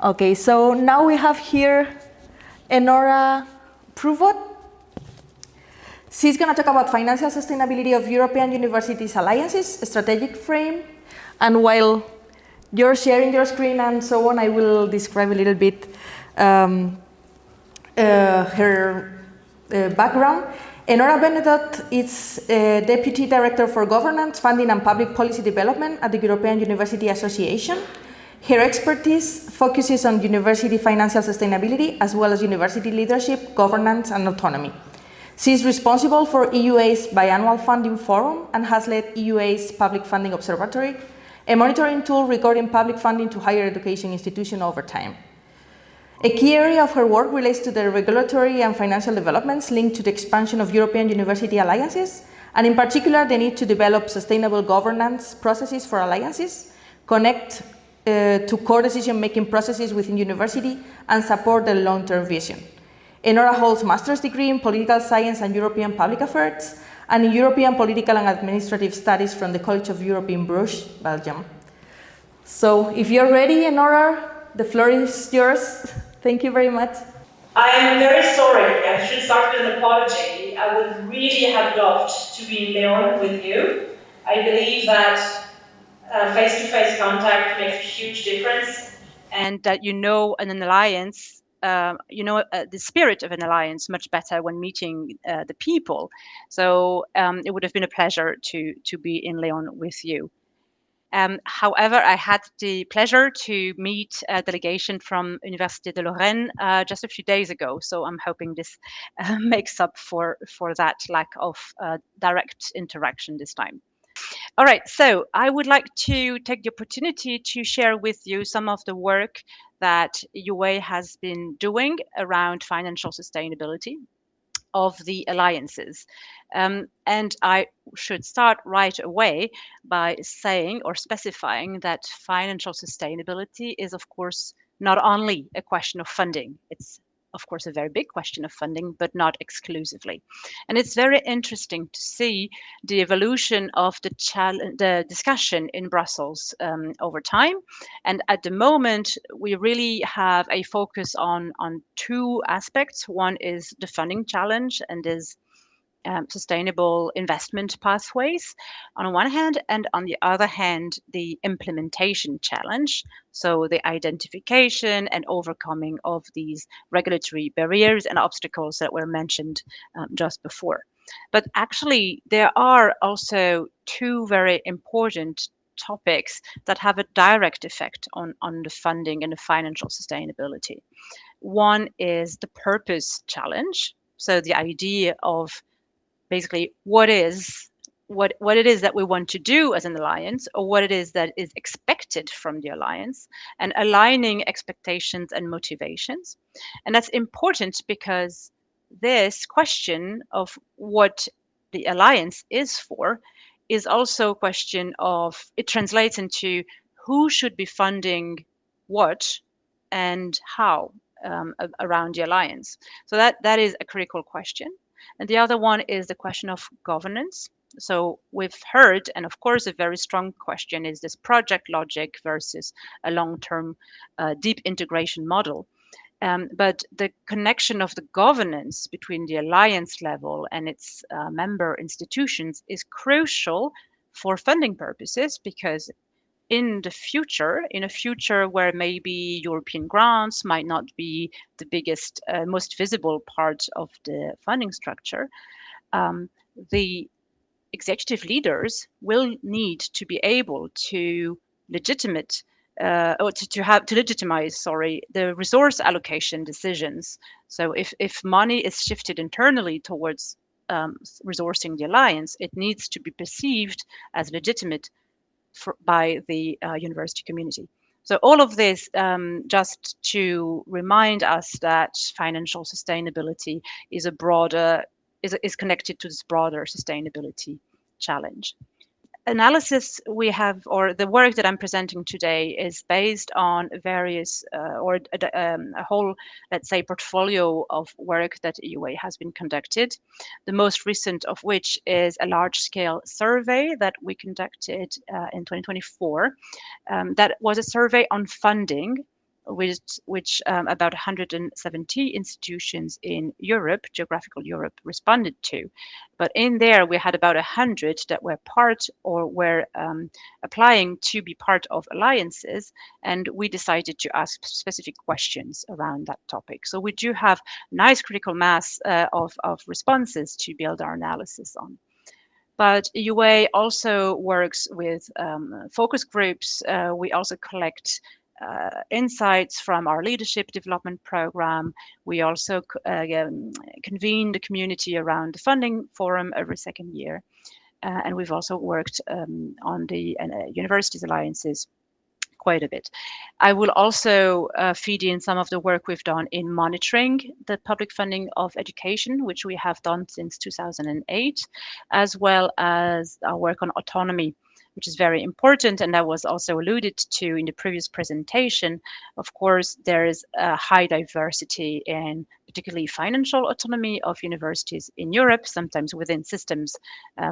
Okay, so now we have here Enora Pruvot. She's going to talk about financial sustainability of European Universities Alliances, strategic frame, and while you're sharing your screen and so on, I will describe a little bit her background. Enora Bennetot is Deputy Director for Governance, Funding and Public Policy Development at the European University Association. Her expertise focuses on university financial sustainability as well as university leadership, governance and autonomy. She is responsible for EUA's biannual funding forum and has led EUA's Public Funding Observatory, a monitoring tool recording public funding to higher education institutions over time. A key area of her work relates to the regulatory and financial developments linked to the expansion of European university alliances, and in particular the need to develop sustainable governance processes for alliances, connect to core decision-making processes within university, and support the long-term vision. Enora holds a master's degree in political science and European public affairs, and in European political and administrative studies from the College of Europe in Bruges, Belgium. So if you're ready, Enora, the floor is yours. Thank you very much. I am very sorry. I should start with an apology. I would really have loved to be in León with you. I believe that face-to-face contact makes a huge difference. And that in an alliance, the spirit of an alliance much better when meeting the people. So it would have been a pleasure to be in León with you. However, I had the pleasure to meet a delegation from Université de Lorraine just a few days ago. So I'm hoping this makes up for that lack of direct interaction this time. All right, so I would like to take the opportunity to share with you some of the work that UA has been doing around financial sustainability of the alliances. And I should start right away by saying or specifying that financial sustainability is, of course, not only a question of funding. It's, of course, a very big question of funding, but not exclusively. And it's very interesting to see the evolution of the discussion in Brussels over time. And at the moment, we really have a focus on two aspects. One is the funding challenge and is sustainable investment pathways on one hand, and on the other hand, the implementation challenge. So the identification and overcoming of these regulatory barriers and obstacles that were mentioned just before. But actually, there are also two very important topics that have a direct effect on the funding and the financial sustainability. One is the purpose challenge. So the idea of basically what it is that we want to do as an alliance, or what it is that is expected from the alliance, and aligning expectations and motivations. And that's important because this question of what the alliance is for is also a question of, it translates into who should be funding what and how around the alliance. So that is a critical question. And the other one is the question of governance. So we've heard, and of course, a very strong question is this project logic versus a long-term deep integration model. But the connection of the governance between the alliance level and its member institutions is crucial for funding purposes, because in a future where maybe European grants might not be the biggest, most visible part of the funding structure, the executive leaders will need to be able to legitimize the resource allocation decisions. So if money is shifted internally towards resourcing the alliance, it needs to be perceived as legitimate by the university community. So all of this just to remind us that financial sustainability is is connected to this broader sustainability challenge. Analysis we have, or the work that I'm presenting today, is based on various a whole, let's say, portfolio of work that EUA has been conducted. The most recent of which is a large-scale survey that we conducted in 2024. That was a survey on funding which about 170 institutions in Europe, geographical Europe, responded to. But in there, we had about 100 that were part or were applying to be part of alliances, and we decided to ask specific questions around that topic. So we do have nice critical mass of responses to build our analysis on. But EUA also works with focus groups. We also collect insights from our leadership development program. We also convene the community around the funding forum every second year. And we've also worked on the universities alliances quite a bit. I will also feed in some of the work we've done in monitoring the public funding of education, which we have done since 2008, as well as our work on autonomy, which is very important, and that was also alluded to in the previous presentation. Of course, there is a high diversity in particularly financial autonomy of universities in Europe, sometimes within systems,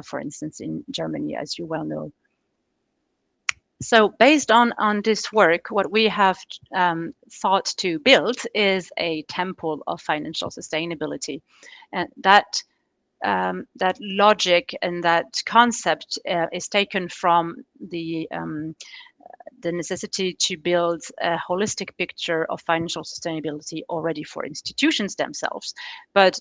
for instance, in Germany, as you well know. So based on this work, what we have thought to build is a temple of financial sustainability. And that logic and that concept is taken from the necessity to build a holistic picture of financial sustainability already for institutions themselves. But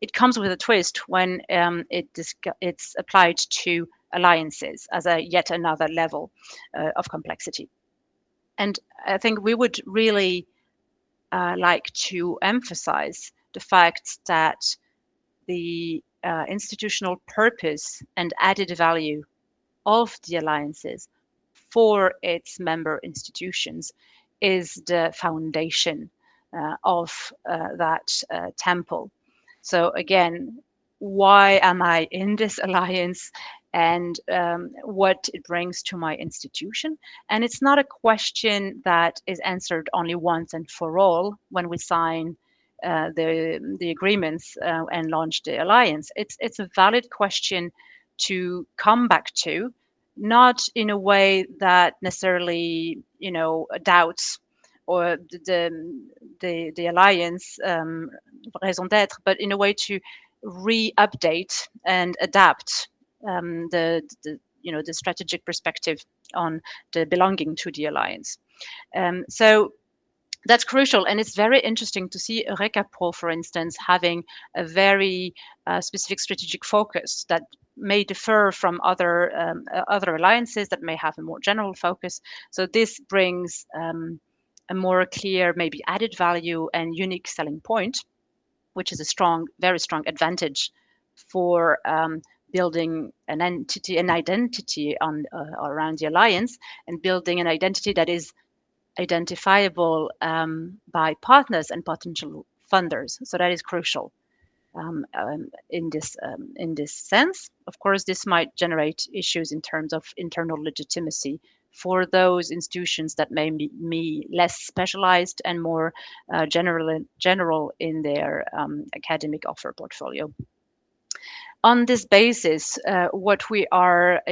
it comes with a twist when it's applied to alliances as a yet another level of complexity. And I think we would really like to emphasize the fact that the institutional purpose and added value of the alliances for its member institutions is the foundation of that temple. So again, why am I in this alliance and what it brings to my institution? And it's not a question that is answered only once and for all when we sign the agreements and launch the alliance. It's a valid question to come back to, not in a way that necessarily doubts or the alliance raison d'être, but in a way to re-update and adapt the strategic perspective on the belonging to the alliance. So that's crucial, and it's very interesting to see EURECA-PRO, for instance, having a very specific strategic focus that may differ from other alliances that may have a more general focus. So this brings a more clear, maybe added value and unique selling point, which is a very strong advantage for building an identity around the alliance, and building an identity that is identifiable by partners and potential funders. So that is crucial in this sense. Of course, this might generate issues in terms of internal legitimacy for those institutions that may be less specialized and more general in their academic offer portfolio. On this basis, what we are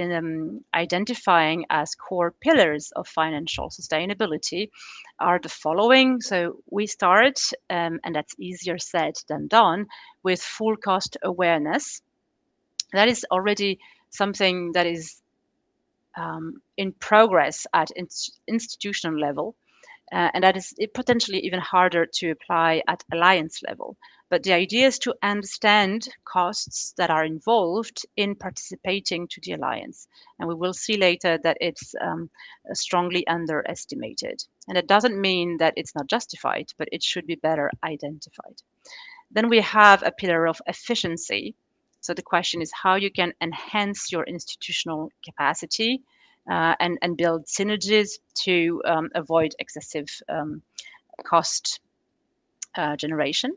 identifying as core pillars of financial sustainability are the following. So we start, and that's easier said than done, with full cost awareness. That is already something that is in progress at institutional level. And that is potentially even harder to apply at alliance level. But the idea is to understand costs that are involved in participating to the alliance. And we will see later that it's strongly underestimated. And it doesn't mean that it's not justified, but it should be better identified. Then we have a pillar of efficiency. So the question is how you can enhance your institutional capacity and build synergies to avoid excessive cost generation.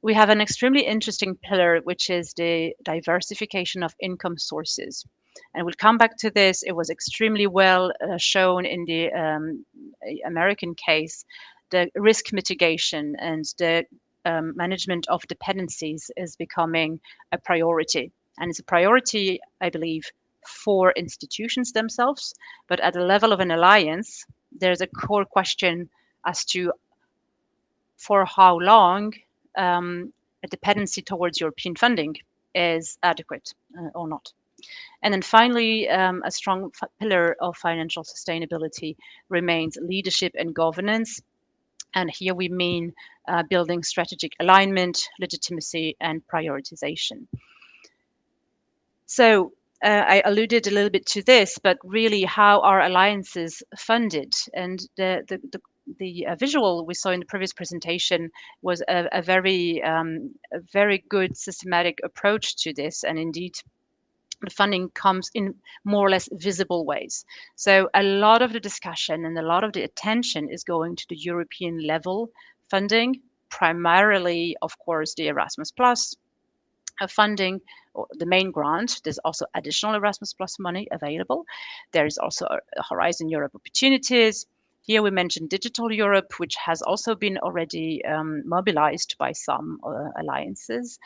We have an extremely interesting pillar, which is the diversification of income sources. And we'll come back to this. It was extremely well shown in the American case. The risk mitigation and the management of dependencies is becoming a priority. And it's a priority, I believe, for institutions themselves, but at the level of an alliance, there's a core question as to for how long a dependency towards European funding is adequate or not. And then finally, a strong pillar of financial sustainability remains leadership and governance. And here we mean building strategic alignment, legitimacy, and prioritization. So I alluded a little bit to this, but really how are alliances funded? And the visual we saw in the previous presentation was a very good systematic approach to this. And indeed, the funding comes in more or less visible ways. So a lot of the discussion and a lot of the attention is going to the European level funding, primarily, of course, the Erasmus Plus funding, or the main grant. There's also additional Erasmus Plus money available. There is also a Horizon Europe opportunities. Here we mentioned Digital Europe, which has also been already mobilized by some alliances.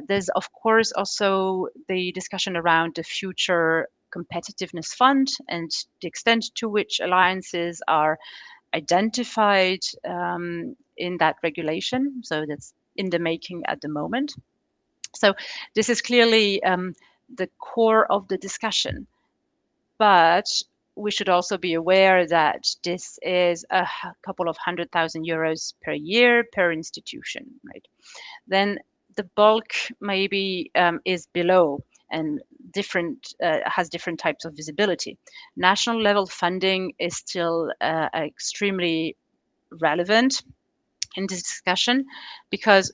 There's, of course, also the discussion around the future competitiveness fund and the extent to which alliances are identified in that regulation. So that's in the making at the moment. So this is clearly the core of the discussion. But we should also be aware that this is a couple of €100,000 per year per institution, right? Then the bulk maybe is below and different has different types of visibility. National level funding is still extremely relevant in this discussion because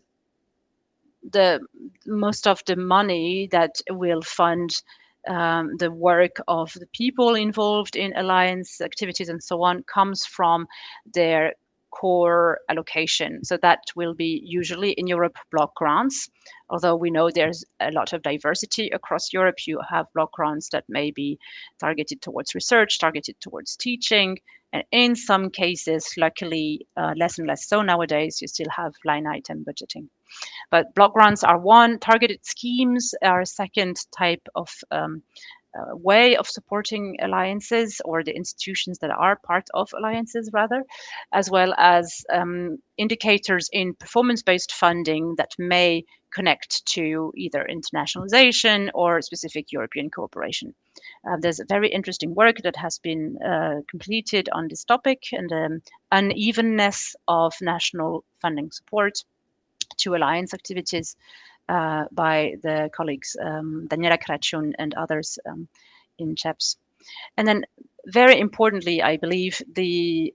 the most of the money that will fund the work of the people involved in alliance activities and so on comes from their core allocation. So that will be usually in Europe block grants, although we know there's a lot of diversity across Europe. You have block grants that may be targeted towards research, targeted towards teaching, and in some cases, luckily, less and less so nowadays, you still have line item budgeting. But block grants are one, targeted schemes are a second type of way of supporting alliances or the institutions that are part of alliances rather, as well as indicators in performance-based funding that may connect to either internationalization or specific European cooperation. There's a very interesting work that has been completed on this topic and unevenness of national funding support to alliance activities by the colleagues Daniela Krachun and others in CHEPS. And then very importantly, I believe the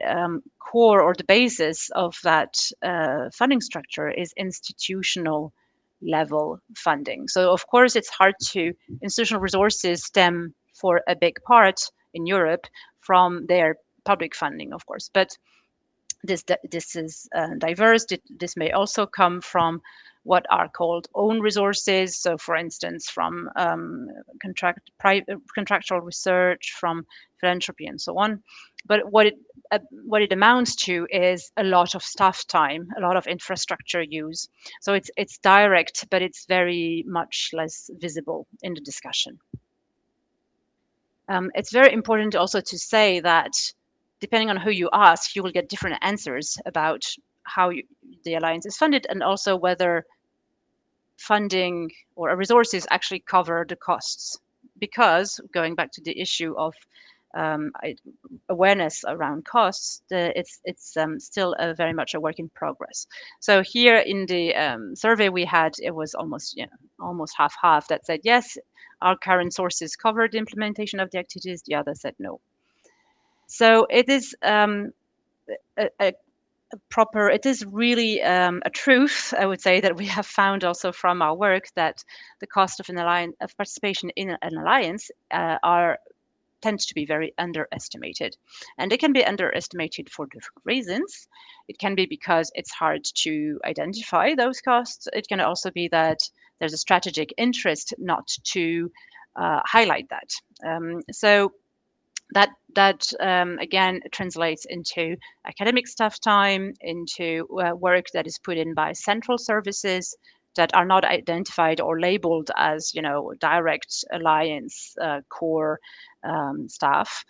core or the basis of that funding structure is institutional level funding. So of course it's hard to, institutional resources stem for a big part in Europe from their public funding, of course, but this is diverse. This may also come from what are called own resources. So, for instance, from contractual research, from philanthropy, and so on. But what it amounts to is a lot of staff time, a lot of infrastructure use. So it's direct, but it's very much less visible in the discussion. It's very important also to say that depending on who you ask, you will get different answers about how the alliance is funded and also whether funding or resources actually cover the costs. Because going back to the issue of awareness around costs, it's still very much a work in progress. So here in the survey we had, it was almost half that said yes, our current sources covered the implementation of the activities. The other said no. So it is it is really a truth, I would say, that we have found also from our work that the cost of participation in an alliance tends to be very underestimated. And they can be underestimated for different reasons. It can be because it's hard to identify those costs. It can also be that there's a strategic interest not to highlight that. So that again translates into academic staff time, into work that is put in by central services that are not identified or labeled as direct alliance core staff.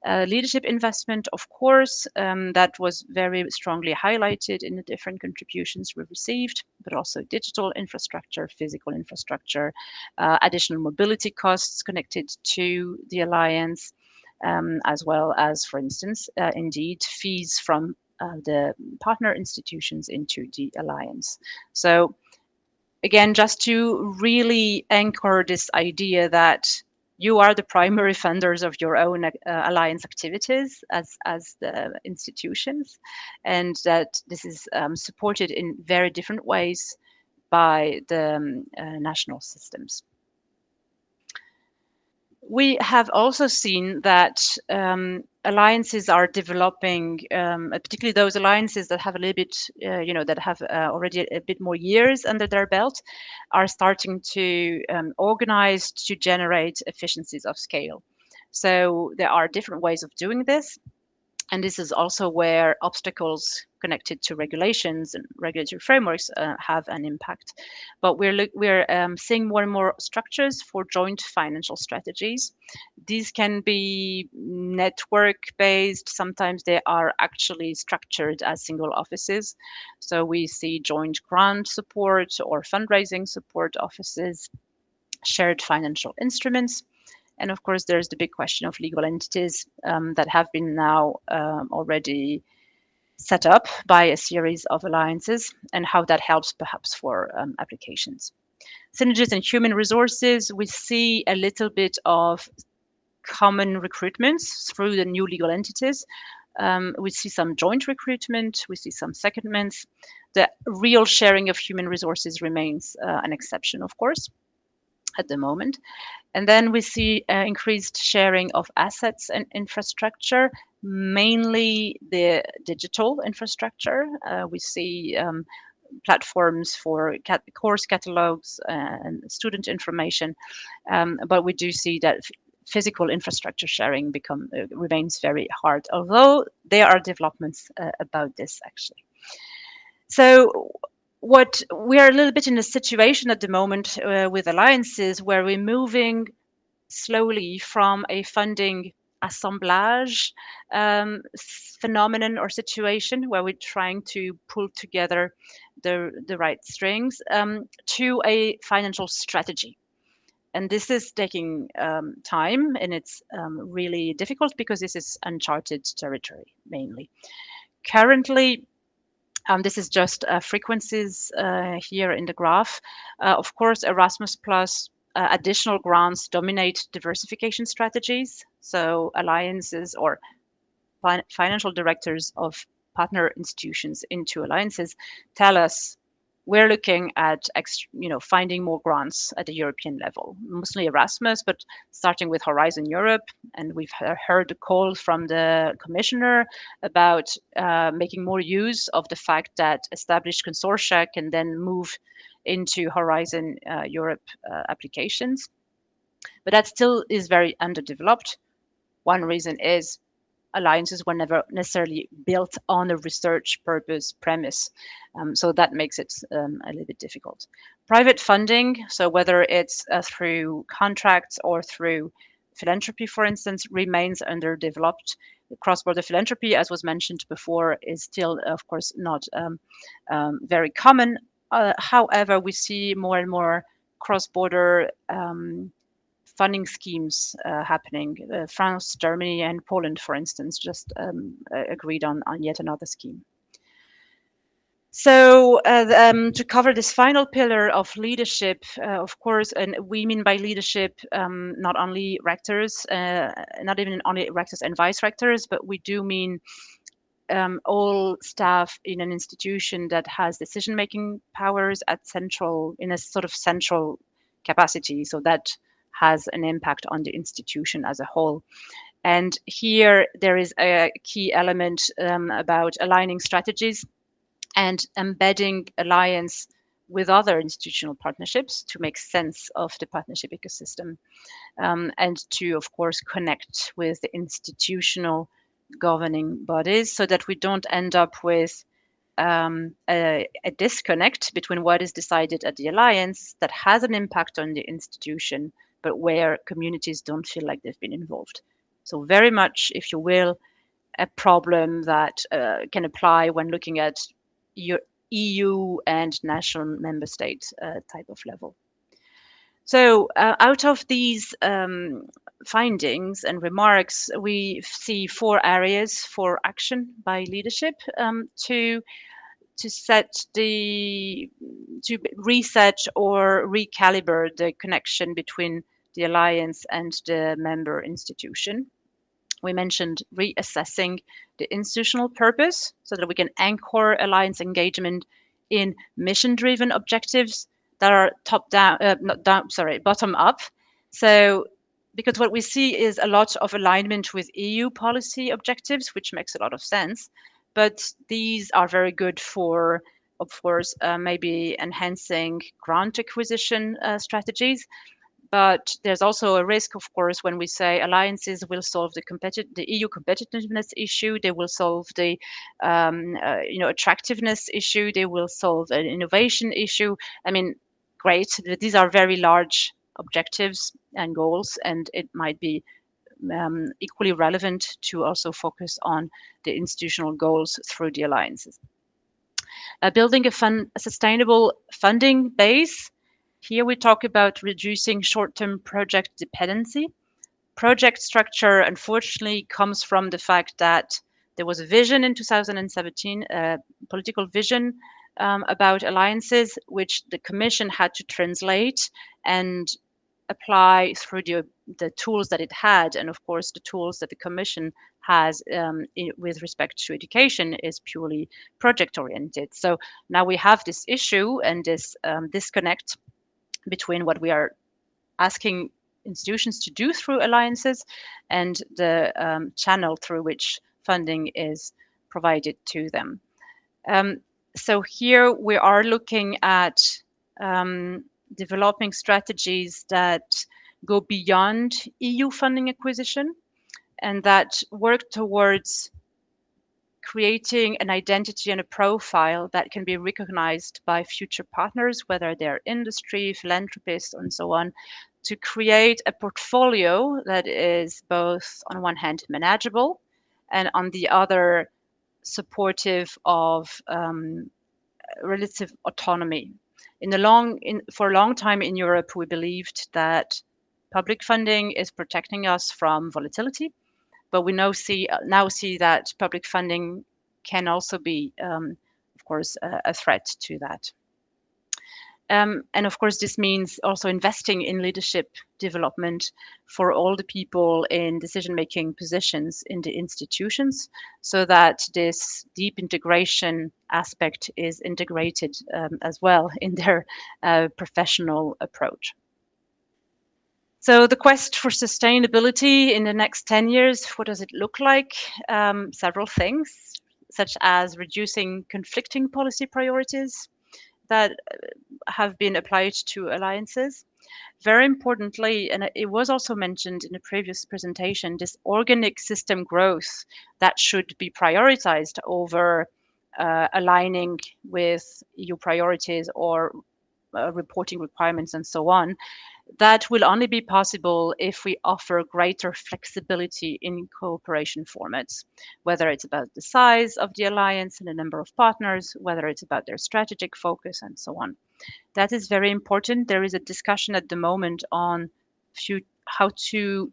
Leadership investment, of course, that was very strongly highlighted in the different contributions we received, but also digital infrastructure, physical infrastructure, additional mobility costs connected to the alliance, as well as, for instance, indeed, fees from the partner institutions into the alliance. So again, just to really anchor this idea that you are the primary funders of your own alliance activities as the institutions, and that this is supported in very different ways by the national systems. We have also seen that alliances are developing, particularly those alliances that have a little bit, that have already a bit more years under their belt, are starting to organize to generate efficiencies of scale. So there are different ways of doing this. And this is also where obstacles connected to regulations and regulatory frameworks have an impact. But we're seeing more and more structures for joint financial strategies. These can be network-based. Sometimes they are actually structured as single offices. So we see joint grant support or fundraising support offices, shared financial instruments. And of course, there's the big question of legal entities that have been now already set up by a series of alliances and how that helps perhaps for applications. Synergies in human resources, we see a little bit of common recruitments through the new legal entities. We see some joint recruitment, we see some secondments. The real sharing of human resources remains an exception, of course, at the moment. And then we see increased sharing of assets and infrastructure, mainly the digital infrastructure. We see platforms for course catalogs and student information, but we do see that physical infrastructure sharing remains very hard, although there are developments about this actually. So what we are a little bit in a situation at the moment with alliances where we're moving slowly from a funding assemblage phenomenon or situation where we're trying to pull together the right strings to a financial strategy. And this is taking time, and it's really difficult because this is uncharted territory mainly. Currently, this is just frequencies here in the graph. Of course, Erasmus Plus additional grants dominate diversification strategies. So alliances or financial directors of partner institutions into alliances tell us we're looking at finding more grants at the European level, mostly Erasmus, but starting with Horizon Europe. And we've heard the call from the commissioner about making more use of the fact that established consortia can then move into Horizon Europe applications. But that still is very underdeveloped. One reason is alliances were never necessarily built on a research purpose premise. So that makes it a little bit difficult. Private funding, so whether it's through contracts or through philanthropy, for instance, remains underdeveloped. Cross-border philanthropy, as was mentioned before, is still, of course, not very common. However, we see more and more cross-border funding schemes happening. France, Germany, and Poland, for instance, just agreed on yet another scheme. So to cover this final pillar of leadership, of course, and we mean by leadership not only rectors, not even only rectors and vice rectors, but we do mean all staff in an institution that has decision-making powers in a sort of central capacity. So that has an impact on the institution as a whole. And here there is a key element about aligning strategies and embedding alliance with other institutional partnerships to make sense of the partnership ecosystem, and to, of course, connect with the institutional governing bodies so that we don't end up with a disconnect between what is decided at the alliance that has an impact on the institution, but where communities don't feel like they've been involved. So very much, if you will, a problem that can apply when looking at your EU and national member state type of level. So out of these findings and remarks, we see 4 areas for action by leadership to reset or recalibrate the connection between the alliance and the member institution. We mentioned reassessing the institutional purpose so that we can anchor alliance engagement in mission-driven objectives that are bottom up. So, because what we see is a lot of alignment with EU policy objectives, which makes a lot of sense, but these are very good for, of course, maybe enhancing grant acquisition strategies. But there's also a risk, of course, when we say alliances will solve the EU competitiveness issue, they will solve the attractiveness issue, they will solve an innovation issue. I mean, great, these are very large objectives and goals, and it might be equally relevant to also focus on the institutional goals through the alliances. Building a sustainable funding base. Here we talk about reducing short-term project dependency. Project structure, unfortunately, comes from the fact that there was a vision in 2017, a political vision about alliances, which the Commission had to translate and apply through the tools that it had. And of course, the tools that the Commission has with respect to education is purely project oriented. So now we have this issue and this disconnect between what we are asking institutions to do through alliances and the channel through which funding is provided to them. So here we are looking at developing strategies that go beyond EU funding acquisition and that work towards creating an identity and a profile that can be recognized by future partners, whether they're industry, philanthropists, and so on, to create a portfolio that is both, on one hand, manageable, and on the other, supportive of relative autonomy. For a long time in Europe, we believed that public funding is protecting us from volatility, but we now see that public funding can also be, of course, a threat to that. And of course, this means also investing in leadership development for all the people in decision-making positions in the institutions, so that this deep integration aspect is integrated as well in their professional approach. So the quest for sustainability in the next 10 years, what does it look like? Several things, such as reducing conflicting policy priorities that have been applied to alliances. Very importantly, and it was also mentioned in a previous presentation, this organic system growth that should be prioritized over aligning with EU priorities or reporting requirements and so on. That will only be possible if we offer greater flexibility in cooperation formats, whether it's about the size of the alliance and the number of partners, whether it's about their strategic focus and so on. That is very important. There is a discussion at the moment on how to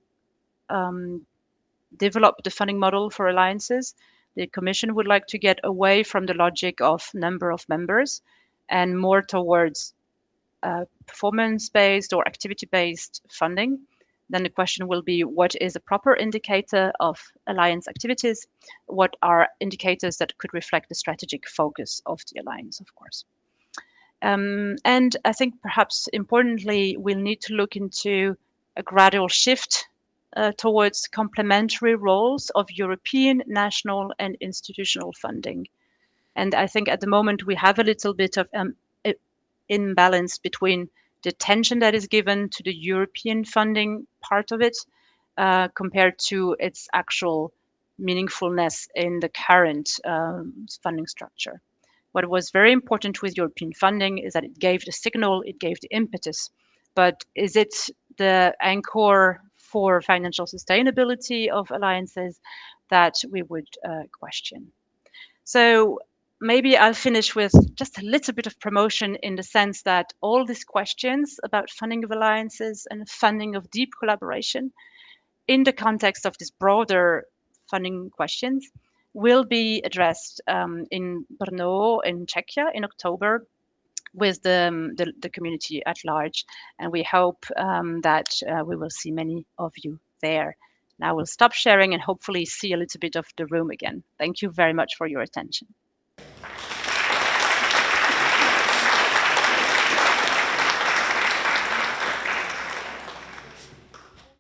develop the funding model for alliances. The Commission would like to get away from the logic of number of members and more towards performance-based or activity-based funding. Then the question will be, what is a proper indicator of alliance activities? What are indicators that could reflect the strategic focus of the alliance, of course? And I think perhaps importantly, we'll need to look into a gradual shift towards complementary roles of European, national, and institutional funding. And I think at the moment we have a little bit of imbalance between the attention that is given to the European funding part of it compared to its actual meaningfulness in the current funding structure. What was very important with European funding is that it gave the signal, it gave the impetus, but is it the anchor for financial sustainability of alliances that we would question. So maybe I'll finish with just a little bit of promotion in the sense that all these questions about funding of alliances and funding of deep collaboration in the context of this broader funding questions will be addressed in Brno in Czechia in October with the community at large. And we hope that we will see many of you there. Now we'll stop sharing and hopefully see a little bit of the room again. Thank you very much for your attention.